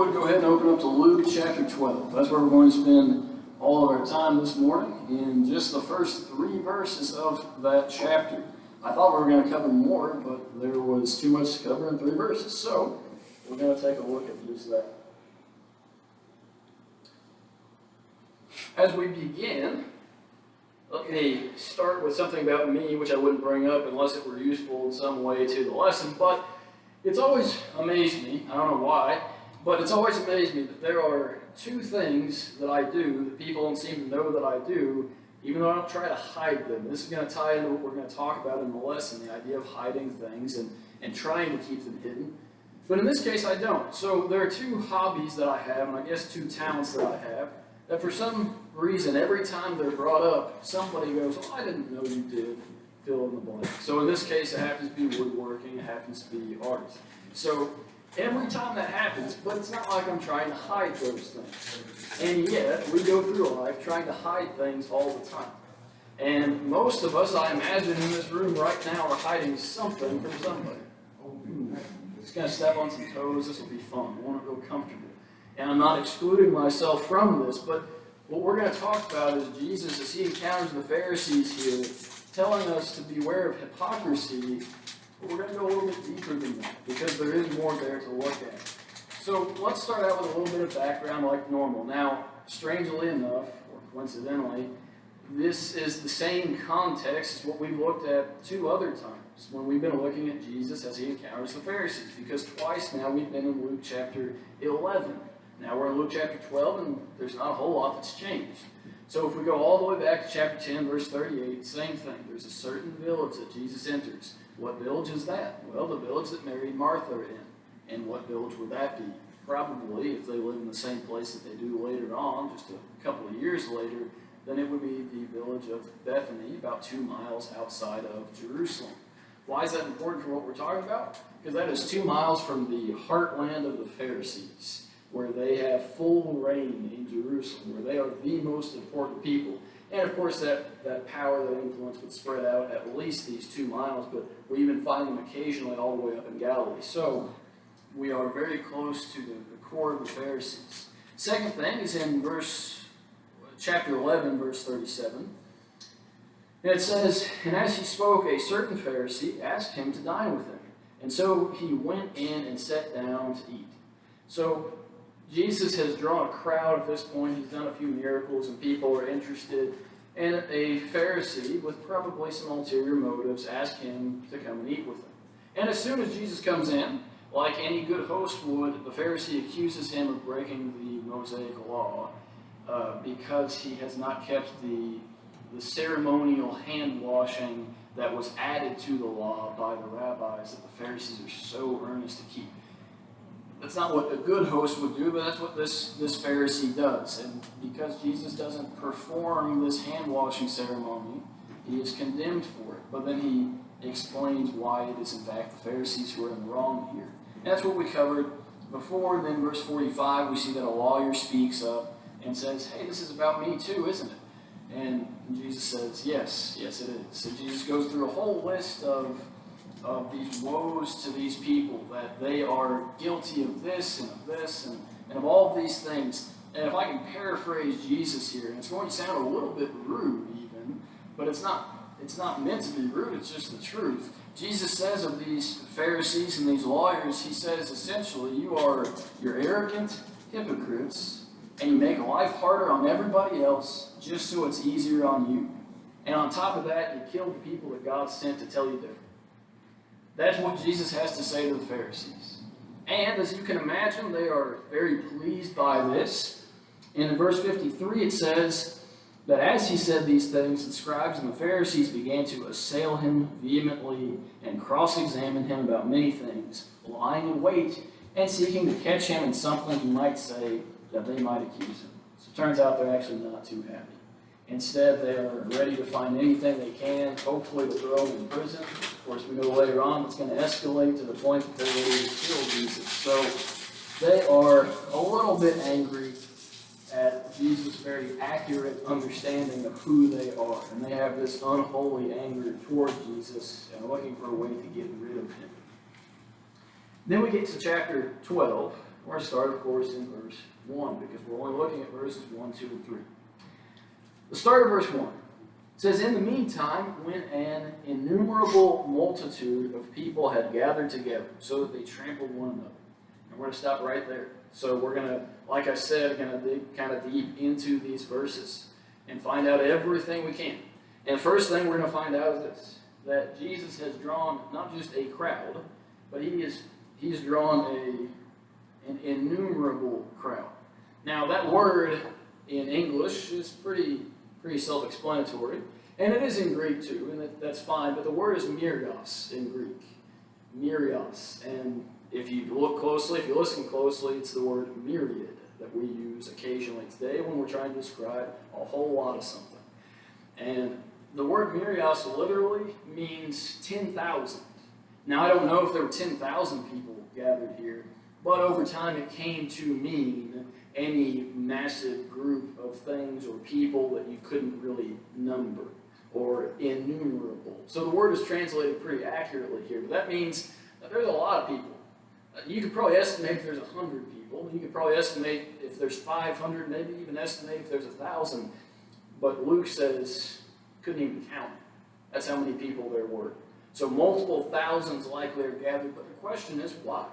would, go ahead and open up to Luke chapter 12. That's where we're going to spend all of our time this morning, in just the first 3 verses of that chapter. I thought we were going to cover more, but there was too much to cover in 3 verses. So, we're going to take a look at just that. As we begin, let me start with something about me, which I wouldn't bring up unless it were useful in some way to the lesson, but it's always amazed me, I don't know why, but it's always amazed me that there are 2 things that I do that people don't seem to know that I do, even though I don't try to hide them. This is going to tie into what we're going to talk about in the lesson, the idea of hiding things and trying to keep them hidden. But in this case, I don't. So there are 2 hobbies that I have, and I guess 2 talents that I have, that for some reason, every time they're brought up, somebody goes, "Oh, I didn't know you did," fill in the blank. So in this case, it happens to be woodworking, it happens to be art. So every time that happens, but it's not like I'm trying to hide those things. And yet, we go through life trying to hide things all the time. And most of us, I imagine, in this room right now are hiding something from somebody. Just going to step on some toes, this will be fun, I want to feel comfortable. And I'm not excluding myself from this, but what we're going to talk about is Jesus, as he encounters the Pharisees here, telling us to beware of hypocrisy, but we're going to go a little bit deeper than that, because there is more there to look at. So let's start out with a little bit of background like normal. Now, strangely enough, or coincidentally, this is the same context as what we've looked at 2 other times when we've been looking at Jesus as he encounters the Pharisees, because twice now we've been in Luke chapter 11. Now we're in Luke chapter 12, and there's not a whole lot that's changed. So if we go all the way back to chapter 10, verse 38, same thing. There's a certain village that Jesus enters. What village is that? Well, the village that Mary and Martha are in. And what village would that be? Probably, if they live in the same place that they do later on, just a couple of years later, then it would be the village of Bethany, about 2 miles outside of Jerusalem. Why is that important for what we're talking about? Because that is 2 miles from the heartland of the Pharisees, where they have full reign in Jerusalem, where they are the most important people. And of course, that power, that influence would spread out at least these 2 miles, but we even find them occasionally all the way up in Galilee. So we are very close to the core of the Pharisees. Second thing is in chapter 11, verse 37. And it says, "And as he spoke, a certain Pharisee asked him to dine with him. And so he went in and sat down to eat." So Jesus has drawn a crowd at this point. He's done a few miracles, and people are interested. And a Pharisee, with probably some ulterior motives, asked him to come and eat with him. And as soon as Jesus comes in, like any good host would, the Pharisee accuses him of breaking the Mosaic law because he has not kept the ceremonial hand washing that was added to the law by the rabbis that the Pharisees are so earnest to keep. That's not what a good host would do, but that's what this Pharisee does. And because Jesus doesn't perform this hand-washing ceremony, he is condemned for it. But then he explains why it is in fact the Pharisees who are in the wrong here. And that's what we covered before. And then verse 45, we see that a lawyer speaks up and says, "Hey, this is about me too, isn't it?" And Jesus says, yes, it is. So Jesus goes through a whole list of these woes to these people, that they are guilty of this and of all of these things. And if I can paraphrase Jesus here, and it's going to sound a little bit rude even, but it's not meant to be rude, it's just the truth. Jesus says of these Pharisees and these lawyers, he says essentially, you're arrogant hypocrites, and you make life harder on everybody else just so it's easier on you. And on top of that, you kill the people that God sent to tell you different. That's what Jesus has to say to the Pharisees. And as you can imagine, they are very pleased by this. In verse 53, it says that as he said these things, the scribes and the Pharisees began to assail him vehemently and cross-examine him about many things, lying in wait and seeking to catch him in something he might say that they might accuse him. So it turns out they're actually not too happy. Instead, they are ready to find anything they can, hopefully to throw him in prison. Of course, we know later on it's going to escalate to the point that they're ready to kill Jesus. So they are a little bit angry at Jesus' very accurate understanding of who they are. And they have this unholy anger toward Jesus and looking for a way to get rid of him. Then we get to chapter 12, We're going to start, of course, in verse 1, because we're only looking at verses 1, 2, and 3. The start of verse 1. It says, "In the meantime, when an innumerable multitude of people had gathered together, so that they trampled one another." And we're going to stop right there. So we're going to, like I said, going to dig kind of deep into these verses and find out everything we can. And the first thing we're going to find out is this, that Jesus has drawn not just a crowd, but he's drawn an innumerable crowd. Now that word in English is pretty self-explanatory, and it is in Greek too, and that's fine, but the word is myrios in Greek. Myrios. And if you look closely, if you listen closely, it's the word myriad that we use occasionally today when we're trying to describe a whole lot of something. And the word myrios literally means 10,000. Now I don't know if there were 10,000 people gathered here, but over time it came to mean any massive group of things or people that you couldn't really number, or innumerable. So the word is translated pretty accurately here, but that means that there's a lot of people. You could probably estimate if there's 100 people. You could probably estimate if there's 500, maybe even estimate if there's 1,000. But Luke says, couldn't even count. That's how many people there were. So multiple thousands likely are gathered, but the question is why?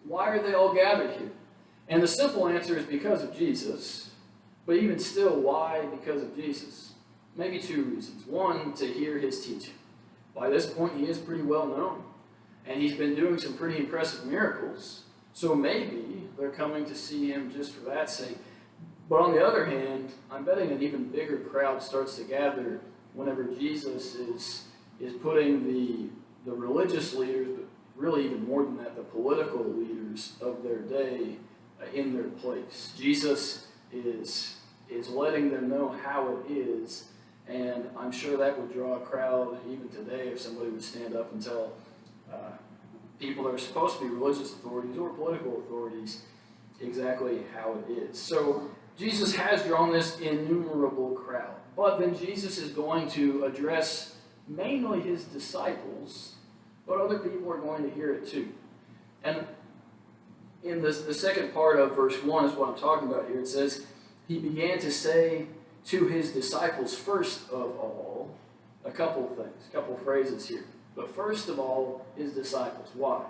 Why are they all gathered here? And the simple answer is because of Jesus. But even still, why because of Jesus? Maybe two reasons. One, to hear his teaching. By this point, he is pretty well known. And he's been doing some pretty impressive miracles. So maybe they're coming to see him just for that sake. But on the other hand, I'm betting an even bigger crowd starts to gather whenever Jesus is putting the religious leaders, but really even more than that, the political leaders of their day in their place. Jesus is letting them know how it is, and I'm sure that would draw a crowd even today if somebody would stand up and tell people that are supposed to be religious authorities or political authorities exactly how it is. So Jesus has drawn this innumerable crowd, but then Jesus is going to address mainly his disciples, but other people are going to hear it too. And in the second part of verse 1 is what I'm talking about here. It says, he began to say to his disciples, first of all, a couple of things, a couple of phrases here. But first of all, his disciples. Why?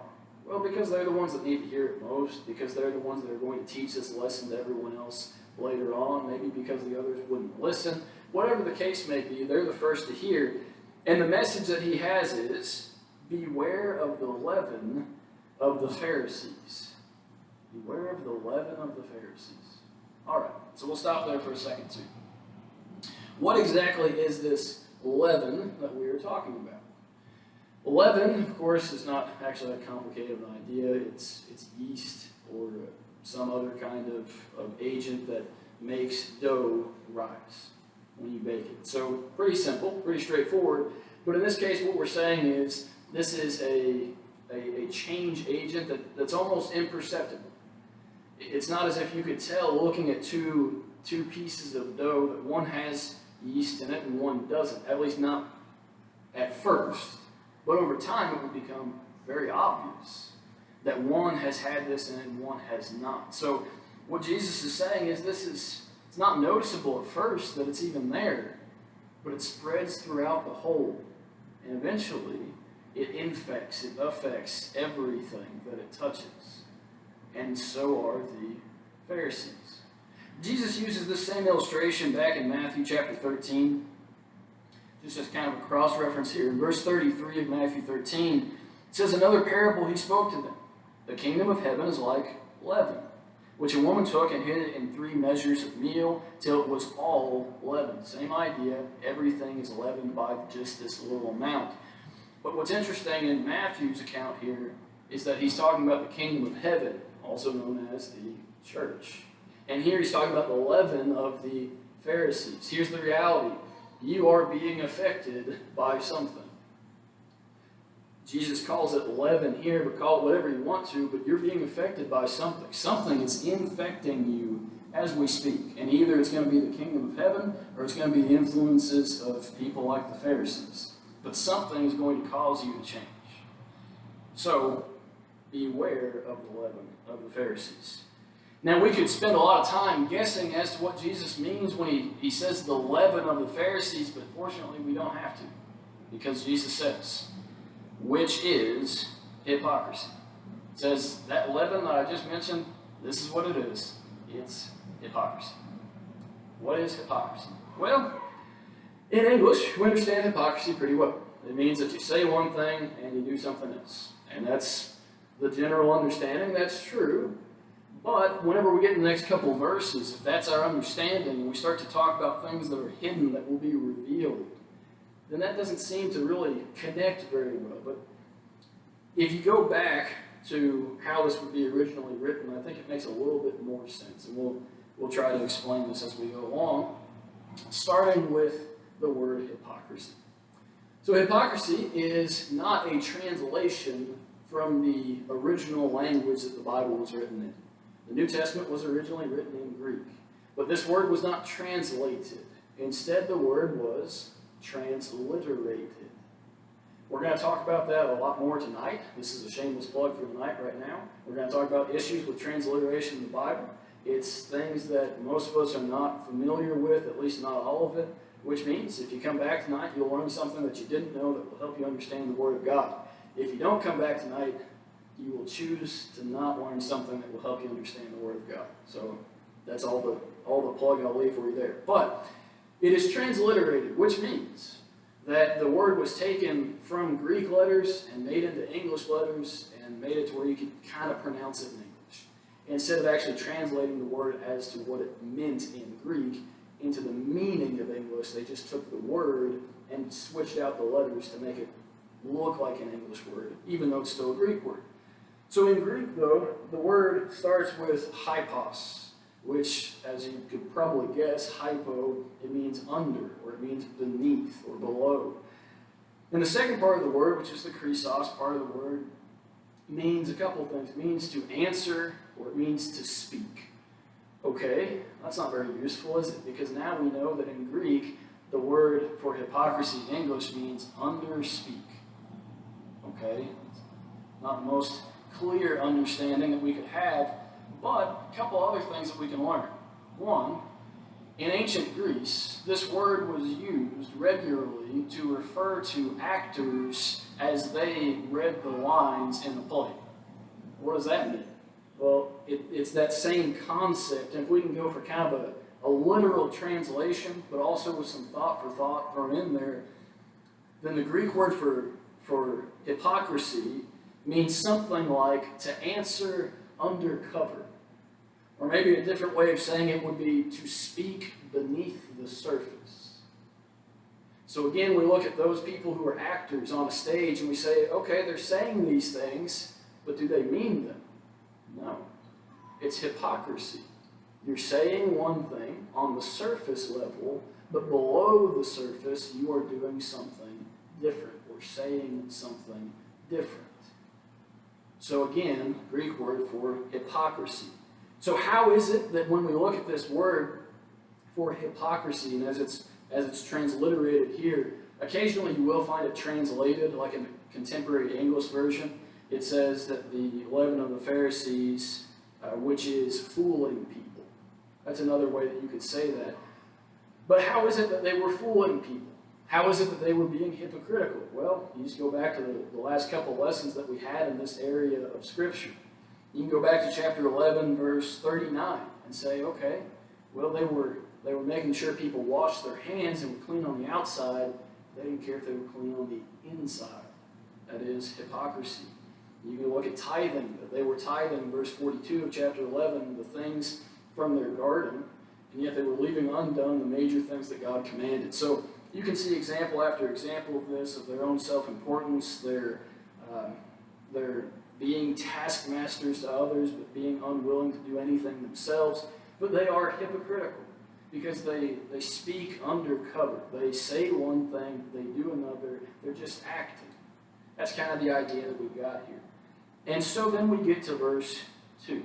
Well, because they're the ones that need to hear it most, because they're the ones that are going to teach this lesson to everyone else later on, maybe because the others wouldn't listen. Whatever the case may be, they're the first to hear. And the message that he has is, beware of the leaven of the Pharisees. Beware of the leaven of the Pharisees. All right, so we'll stop there for a second too. What exactly is this leaven that we are talking about? Leaven, of course, is not actually that complicated an idea. It's yeast or some other kind of agent that makes dough rise when you bake it. So pretty simple, pretty straightforward. But in this case, what we're saying is this is a change agent that's almost imperceptible. It's not as if you could tell looking at two pieces of dough that one has yeast in it and one doesn't, at least not at first. But over time, it will become very obvious that one has had this in it and one has not. So what Jesus is saying is it's not noticeable at first that it's even there, but it spreads throughout the whole. And eventually, it affects everything that it touches. And so are the Pharisees. Jesus uses this same illustration back in Matthew chapter 13. Just as kind of a cross-reference here. In verse 33 of Matthew 13, it says, another parable he spoke to them. The kingdom of heaven is like leaven, which a woman took and hid it in 3 measures of meal till it was all leavened. Same idea. Everything is leavened by just this little amount. But what's interesting in Matthew's account here is that he's talking about the kingdom of heaven, also known as the church. And here he's talking about the leaven of the Pharisees. Here's the reality. You are being affected by something. Jesus calls it leaven here, but call it whatever you want to, but you're being affected by something. Something is infecting you as we speak. And either it's going to be the kingdom of heaven, or it's going to be the influences of people like the Pharisees. But something is going to cause you to change. So, beware of the leaven of the Pharisees. Now, we could spend a lot of time guessing as to what Jesus means when he says the leaven of the Pharisees, but fortunately we don't have to, because Jesus says, which is hypocrisy. It says that leaven that I just mentioned, this is what it is. It's hypocrisy. What is hypocrisy? Well, in English, we understand hypocrisy pretty well. It means that you say one thing and you do something else. And that's the general understanding. That's true. But whenever we get in the next couple of verses, if that's our understanding, and we start to talk about things that are hidden that will be revealed, then that doesn't seem to really connect very well. But if you go back to how this would be originally written, I think it makes a little bit more sense. And we'll try to explain this as we go along, starting with the word hypocrisy. So hypocrisy is not a translation from the original language that the Bible was written in. The New Testament was originally written in Greek, but this word was not translated. Instead, the word was transliterated. We're going to talk about that a lot more tonight. This is a shameless plug for tonight right now. We're going to talk about issues with transliteration in the Bible. It's things that most of us are not familiar with, at least not all of it, which means if you come back tonight, you'll learn something that you didn't know that will help you understand the Word of God. If you don't come back tonight, you will choose to not learn something that will help you understand the Word of God. So that's all the plug I'll leave for you there. But it is transliterated, which means that the word was taken from Greek letters and made into English letters and made it to where you could kind of pronounce it in English. Instead of actually translating the word as to what it meant in Greek into the meaning of English, they just took the word and switched out the letters to make it look like an English word, even though it's still a Greek word. So in Greek, though, the word starts with hypos, which, as you could probably guess, hypo, it means under, or it means beneath, or below. And the second part of the word, which is the chrysos part of the word, means a couple of things. It means to answer, or it means to speak. Okay, that's not very useful, is it? Because now we know that in Greek, the word for hypocrisy in English means underspeak. Okay, not the most clear understanding that we could have, but a couple other things that we can learn. One, in ancient Greece, this word was used regularly to refer to actors as they read the lines in the play. What does that mean? Well, it's that same concept, and if we can go for kind of a literal translation, but also with some thought for thought thrown in there, then the Greek word for hypocrisy means something like to answer undercover. Or maybe a different way of saying it would be to speak beneath the surface. So again, we look at those people who are actors on a stage and we say, okay, they're saying these things, but do they mean them? No. It's hypocrisy. You're saying one thing on the surface level, but below the surface, you are doing something different or saying something different. So again, Greek word for hypocrisy. So how is it that when we look at this word for hypocrisy, and as it's transliterated here, occasionally you will find it translated, like in the contemporary English version, it says that the leaven of the Pharisees, which is fooling people. That's another way that you could say that. But how is it that they were fooling people? How is it that they were being hypocritical? Well, you just go back to the last couple of lessons that we had in this area of Scripture. You can go back to chapter 11, verse 39, and say, okay, well, they were making sure people washed their hands and were clean on the outside. They didn't care if they were clean on the inside. That is hypocrisy. You can look at tithing, that they were tithing, verse 42 of chapter 11, the things from their garden, and yet they were leaving undone the major things that God commanded. So you can see example after example of this, of their own self-importance, their being taskmasters to others, but being unwilling to do anything themselves. But they are hypocritical because they speak undercover. They say one thing, they do another. They're just acting. That's kind of the idea that we've got here. And so then we get to verse 2.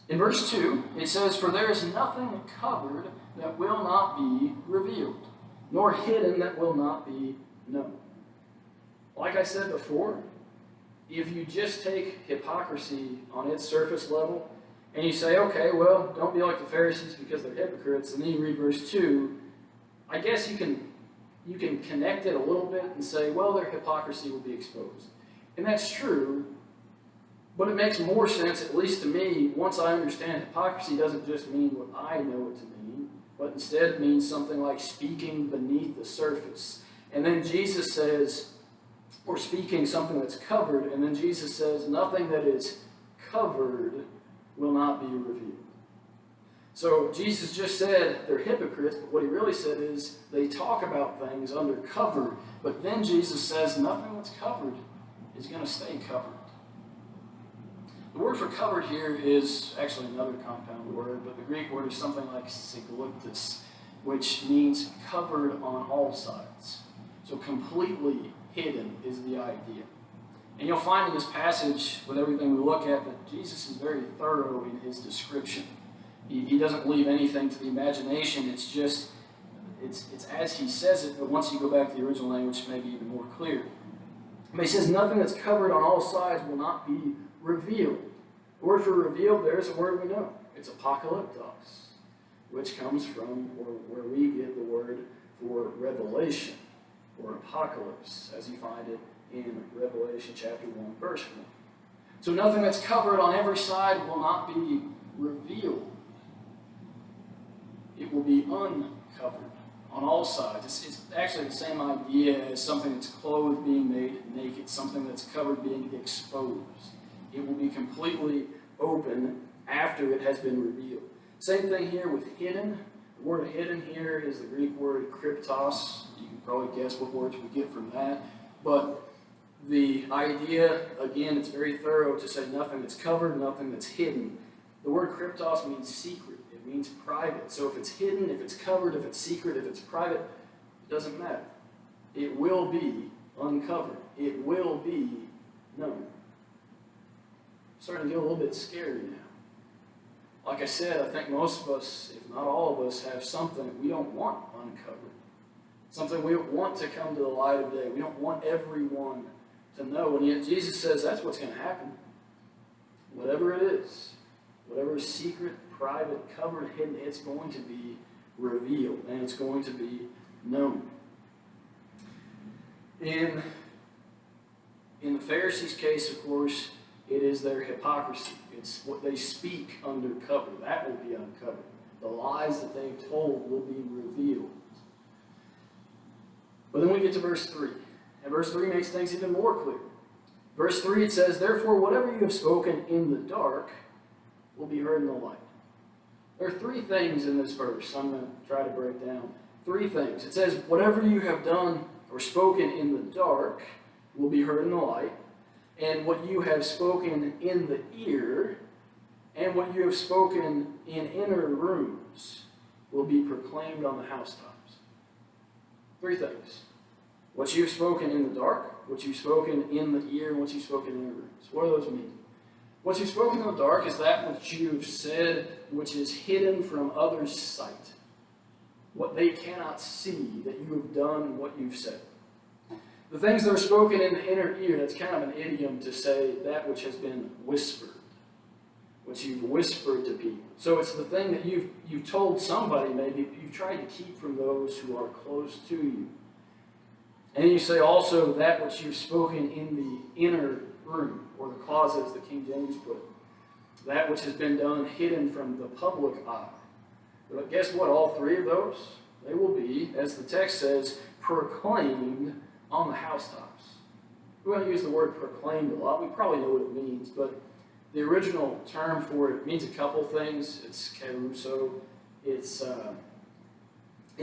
In verse 2, it says, "For there is nothing covered that will not be revealed, nor hidden that will not be known." Like I said before, if you just take hypocrisy on its surface level, and you say, okay, well, don't be like the Pharisees because they're hypocrites, and then you read verse 2, I guess you can connect it a little bit and say, well, their hypocrisy will be exposed. And that's true, but it makes more sense, at least to me, once I understand hypocrisy doesn't just mean what I know it to mean, but instead it means something like speaking beneath the surface. And then Jesus says, or speaking something that's covered, and then Jesus says, nothing that is covered will not be revealed. So Jesus just said they're hypocrites, but what he really said is they talk about things under cover, but then Jesus says nothing that's covered is going to stay covered. The word for covered here is actually another compound word, but the Greek word is something like siglyptus, which means covered on all sides. So completely hidden is the idea. And you'll find in this passage, with everything we look at, that Jesus is very thorough in his description. He doesn't leave anything to the imagination. It's as he says it, but once you go back to the original language, it may be even more clear. But he says, nothing that's covered on all sides will not be revealed. The word for revealed there is a word we know. It's apocalyptos, which comes from, or where we get the word for revelation, or apocalypse, as you find it in Revelation chapter 1, verse 1. So nothing that's covered on every side will not be revealed. It will be uncovered on all sides. It's actually the same idea as something that's clothed being made naked, something that's covered being exposed. It will be completely open after it has been revealed. Same thing here with hidden. The word hidden here is the Greek word kryptos. You can probably guess what words we get from that. But the idea, again, it's very thorough to say nothing that's covered, nothing that's hidden. The word kryptos means secret. It means private. So if it's hidden, if it's covered, if it's secret, if it's private, it doesn't matter. It will be uncovered. It will be known. It's starting to get a little bit scary now. Like I said, I think most of us, if not all of us, have something we don't want uncovered. Something we don't want to come to the light of day. We don't want everyone to know. And yet Jesus says that's what's going to happen. Whatever it is, whatever is secret, private, covered, hidden, it's going to be revealed and it's going to be known. In the Pharisees' case, of course, it is their hypocrisy. It's what they speak under cover. That will be uncovered. The lies that they've told will be revealed. But then we get to verse 3. And verse 3 makes things even more clear. Verse 3, it says, therefore, whatever you have spoken in the dark will be heard in the light. There are three things in this verse I'm going to try to break down. Three things. It says, whatever you have done or spoken in the dark will be heard in the light. And what you have spoken in the ear and what you have spoken in inner rooms will be proclaimed on the housetops. Three things. What you've spoken in the dark, what you've spoken in the ear, and what you've spoken in inner rooms. What do those mean? What you've spoken in the dark is that which you've said, which is hidden from others' sight. What they cannot see, that you have done what you've said. The things that are spoken in the inner ear, that's kind of an idiom to say that which has been whispered. What you've whispered to people. So it's the thing that you've told somebody, maybe, you've tried to keep from those who are close to you. And then you say also that which you've spoken in the inner room, or the closet, as the King James put it. That which has been done hidden from the public eye. But guess what? All three of those, they will be, as the text says, proclaimed on the housetops. We won't use the word proclaimed a lot. We probably know what it means, but the original term for it means a couple things. It's keruso. It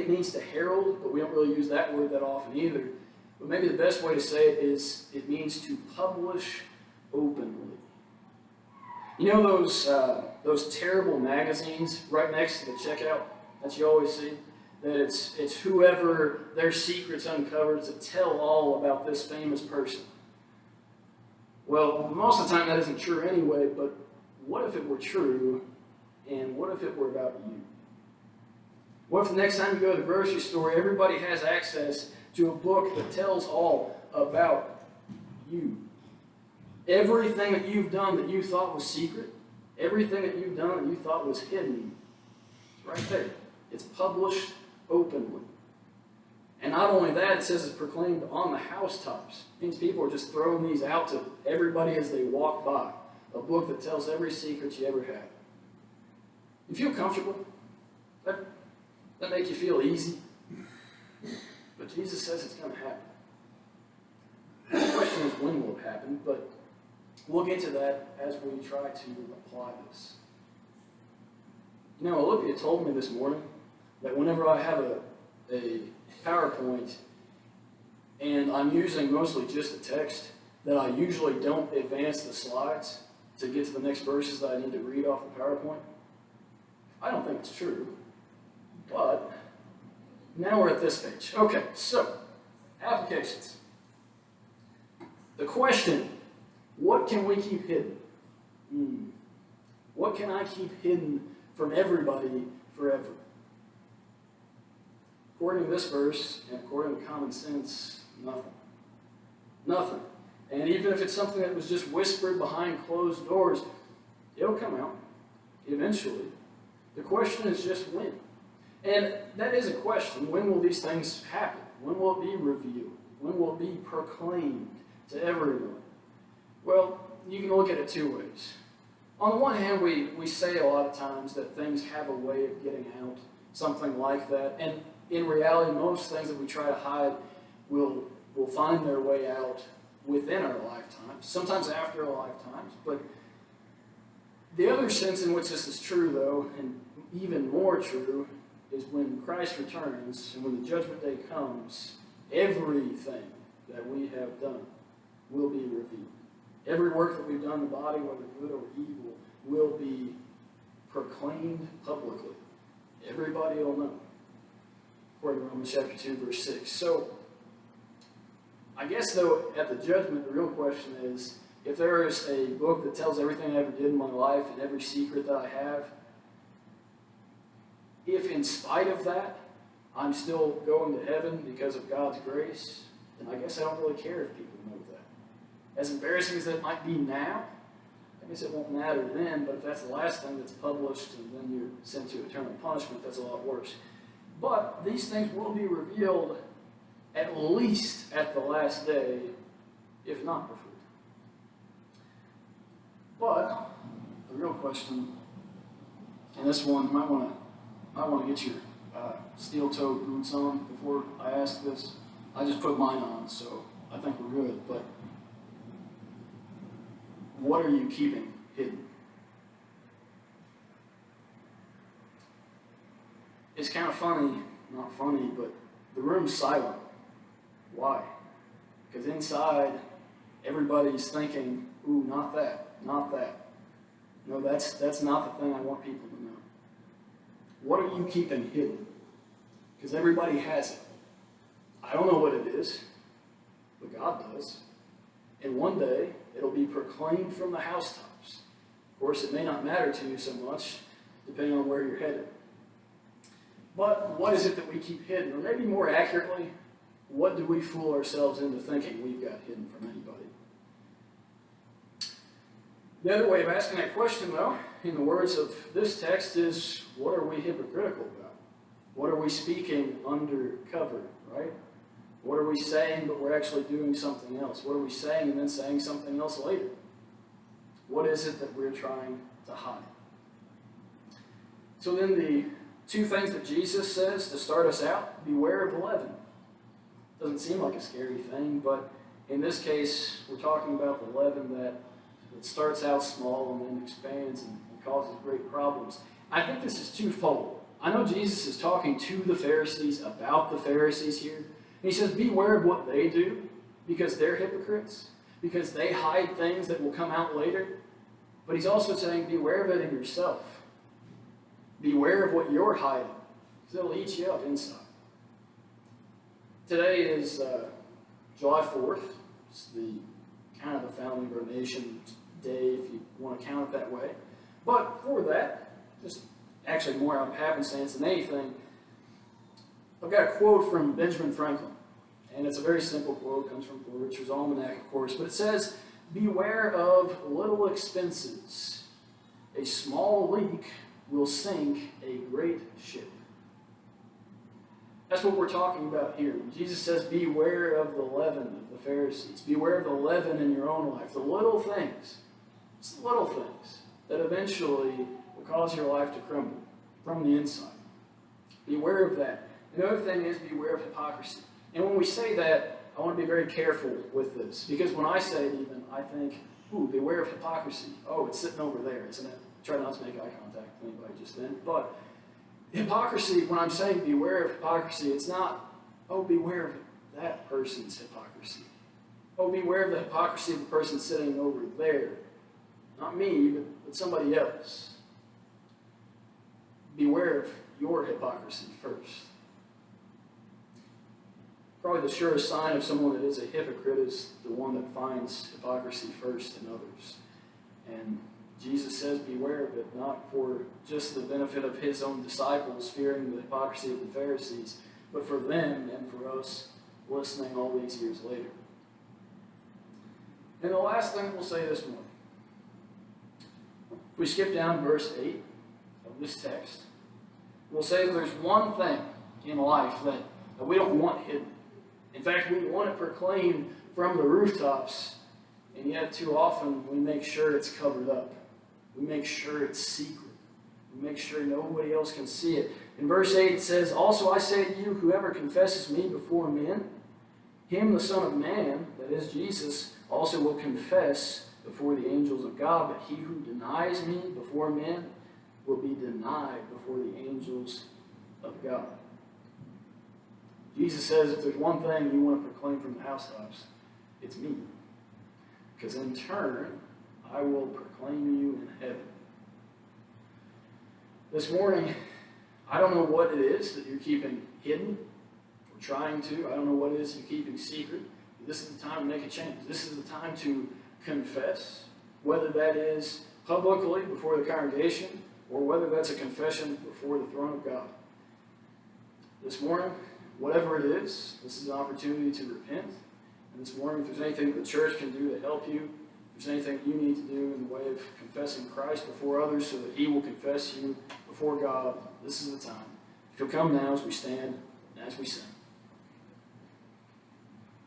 means to herald, but we don't really use that word that often either. But maybe the best way to say it is it means to publish openly. You know those terrible magazines right next to the checkout that you always see? That it's whoever their secret's uncovered to tell all about this famous person. Well, most of the time that isn't true anyway, but what if it were true, and what if it were about you? What if the next time you go to the grocery store, everybody has access to a book that tells all about you? Everything that you've done that you thought was secret, everything that you've done that you thought was hidden, it's right there. It's published openly. And not only that, it says it's proclaimed on the housetops. It means people are just throwing these out to everybody as they walk by. A book that tells every secret you ever had. You feel comfortable? That make you feel easy? But Jesus says it's going to happen. The question is, when will it happen? But we'll get to that as we try to apply this. You know, Olivia told me this morning that whenever I have a PowerPoint and I'm using mostly just a text, that I usually don't advance the slides to get to the next verses that I need to read off the PowerPoint. I don't think it's true, but now we're at this page. Okay, so, applications. The question, what can we keep hidden? What can I keep hidden from everybody forever? According to this verse, and according to common sense, nothing. Nothing. And even if it's something that was just whispered behind closed doors, it'll come out eventually. The question is just when. And that is a question. When will these things happen? When will it be revealed? When will it be proclaimed to everyone? Well, you can look at it two ways. On the one hand, we say a lot of times that things have a way of getting out, something like that. And in reality, most things that we try to hide will find their way out within our lifetimes, sometimes after our lifetimes. But the other sense in which this is true, though, and even more true, is when Christ returns and when the judgment day comes, everything that we have done will be revealed. Every work that we've done in the body, whether good or evil, will be proclaimed publicly. Everybody will know. According to Romans chapter 2, verse 6. So, I guess, though, at the judgment, the real question is, if there is a book that tells everything I ever did in my life and every secret that I have, if in spite of that, I'm still going to heaven because of God's grace, then I guess I don't really care if people know that. As embarrassing as that might be now, I guess it won't matter then, but if that's the last thing that's published and then you're sent to eternal punishment, that's a lot worse. But these things will be revealed at least at the last day, if not before. But the real question, and this one, you might want to get your steel-toed boots on before I ask this. I just put mine on, so I think we're good. But what are you keeping hidden? It's kind of funny, not funny, but the room's silent. Why? Because inside, everybody's thinking, ooh, not that, not that. No, that's not the thing I want people to know. What are you keeping hidden? Because everybody has it. I don't know what it is, but God does. And one day, it'll be proclaimed from the housetops. Of course, it may not matter to you so much, depending on where you're headed. But what is it that we keep hidden? Or maybe more accurately, what do we fool ourselves into thinking we've got hidden from anybody? The other way of asking that question, though, in the words of this text, is what are we hypocritical about? What are we speaking undercover, right? What are we saying, but we're actually doing something else? What are we saying and then saying something else later? What is it that we're trying to hide? So then the two things that Jesus says to start us out, beware of leaven. Doesn't seem like a scary thing, but in this case, we're talking about the leaven that starts out small and then expands and causes great problems. I think this is twofold. I know Jesus is talking to the Pharisees about the Pharisees here. And he says, beware of what they do, because they're hypocrites, because they hide things that will come out later. But he's also saying, beware of it in yourself. Beware of what you're hiding, because it'll eat you up inside. Today is July 4th. It's the kind of the founding of our nation's day, if you want to count it that way. But for that, just actually more out of happenstance than anything, I've got a quote from Benjamin Franklin. And it's a very simple quote. It comes from Poor Richard's Almanac, of course. But it says, beware of little expenses. A small leak will sink a great ship. That's what we're talking about here. Jesus says, beware of the leaven of the Pharisees. Beware of the leaven in your own life. The little things. It's the little things that eventually will cause your life to crumble from the inside. Beware of that. Another thing is beware of hypocrisy. And when we say that, I want to be very careful with this. Because when I say it even, I think, ooh, beware of hypocrisy. Oh, it's sitting over there, isn't it? Try not to make eye contact with anybody just then. But hypocrisy, when I'm saying beware of hypocrisy, it's not, oh, beware of that person's hypocrisy. Oh, beware of the hypocrisy of the person sitting over there. Not me, but somebody else. Beware of your hypocrisy first. Probably the surest sign of someone that is a hypocrite is the one that finds hypocrisy first in others. And Jesus says beware of it, not for just the benefit of his own disciples fearing the hypocrisy of the Pharisees, but for them and for us listening all these years later. And the last thing we'll say this morning, if we skip down to verse 8 of this text, we'll say that there's one thing in life that we don't want hidden. In fact, we want it proclaimed from the rooftops, and yet too often we make sure it's covered up. We make sure it's secret. We make sure nobody else can see it. In verse 8 it says, also I say to you, whoever confesses me before men, him the Son of Man, that is Jesus, also will confess before the angels of God. But he who denies me before men will be denied before the angels of God. Jesus says if there's one thing you want to proclaim from the housetops, it's me. Because in turn, I will proclaim you in heaven. This morning, I don't know what it is that you're keeping hidden or trying to. I don't know what it is you're keeping secret. This is the time to make a change. This is the time to confess, whether that is publicly before the congregation or whether that's a confession before the throne of God. This morning, whatever it is, this is an opportunity to repent. And this morning, if there's anything the church can do to help you, if there's anything you need to do in the way of confessing Christ before others so that he will confess you before God, this is the time. If you'll come now as we stand and as we sing.